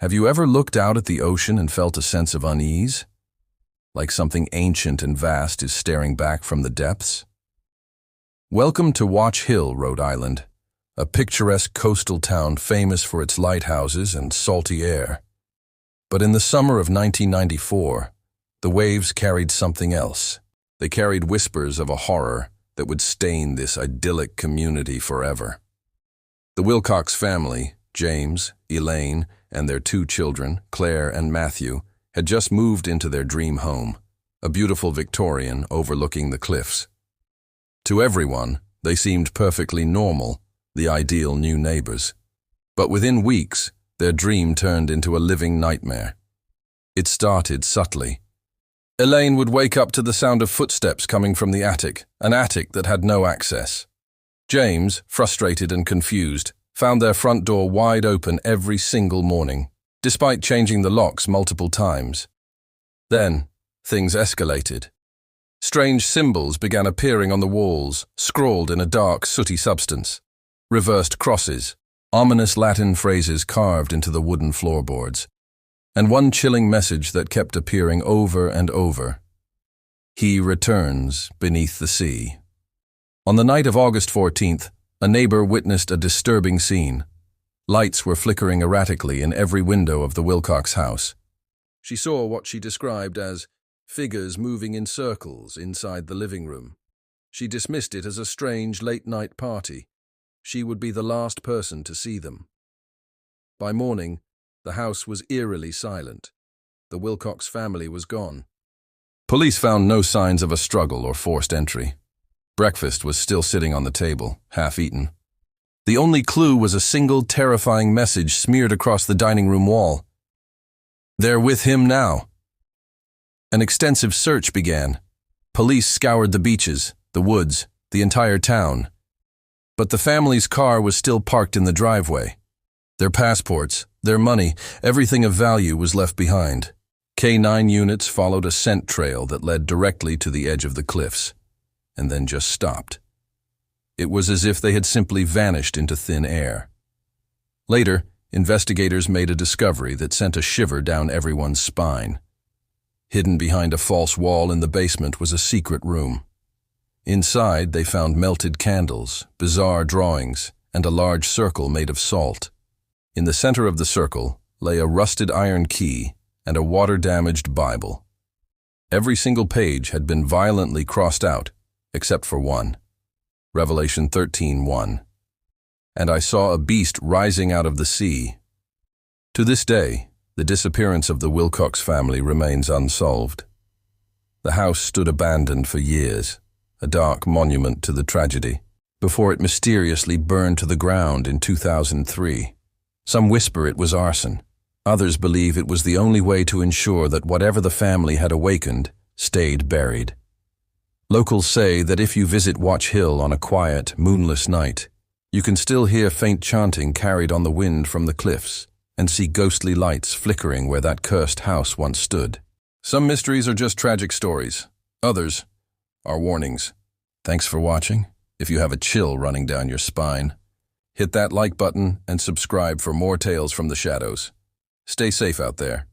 Have you ever looked out at the ocean and felt a sense of unease? Like something ancient and vast is staring back from the depths? Welcome to Watch Hill, Rhode Island, a picturesque coastal town famous for its lighthouses and salty air. But in the summer of 1994, the waves carried something else. They carried whispers of a horror that would stain this idyllic community forever. The Wilcox family, James, Elaine, and their 2 children, Claire and Matthew, had just moved into their dream home, a beautiful Victorian overlooking the cliffs. To everyone, they seemed perfectly normal, the ideal new neighbors. But within weeks, their dream turned into a living nightmare. It started subtly. Elaine would wake up to the sound of footsteps coming from the attic, an attic that had no access. James, frustrated and confused, found their front door wide open every single morning, despite changing the locks multiple times. Then, things escalated. Strange symbols began appearing on the walls, scrawled in a dark, sooty substance. Reversed crosses, ominous Latin phrases carved into the wooden floorboards, and one chilling message that kept appearing over and over. He returns beneath the sea. On the night of August 14th, a neighbor witnessed a disturbing scene. Lights were flickering erratically in every window of the Wilcox house. She saw what she described as figures moving in circles inside the living room. She dismissed it as a strange late-night party. She would be the last person to see them. By morning, the house was eerily silent. The Wilcox family was gone. Police found no signs of a struggle or forced entry. Breakfast was still sitting on the table, half-eaten. The only clue was a single terrifying message smeared across the dining room wall. "They're with him now." An extensive search began. Police scoured the beaches, the woods, the entire town. But the family's car was still parked in the driveway. Their passports, their money, everything of value was left behind. K-9 units followed a scent trail that led directly to the edge of the cliffs, and then just stopped. It was as if they had simply vanished into thin air. Later, investigators made a discovery that sent a shiver down everyone's spine. Hidden behind a false wall in the basement was a secret room. Inside, they found melted candles, bizarre drawings, and a large circle made of salt. In the center of the circle lay a rusted iron key and a water-damaged Bible. Every single page had been violently crossed out, except for one. Revelation 13:1. "And I saw a beast rising out of the sea." To this day, the disappearance of the Wilcox family remains unsolved. The house stood abandoned for years, a dark monument to the tragedy, before it mysteriously burned to the ground in 2003. Some whisper it was arson. Others believe it was the only way to ensure that whatever the family had awakened stayed buried. Locals say that if you visit Watch Hill on a quiet, moonless night, you can still hear faint chanting carried on the wind from the cliffs and see ghostly lights flickering where that cursed house once stood. Some mysteries are just tragic stories. Others are warnings. Thanks for watching. If you have a chill running down your spine, hit that like button and subscribe for more tales from the shadows. Stay safe out there.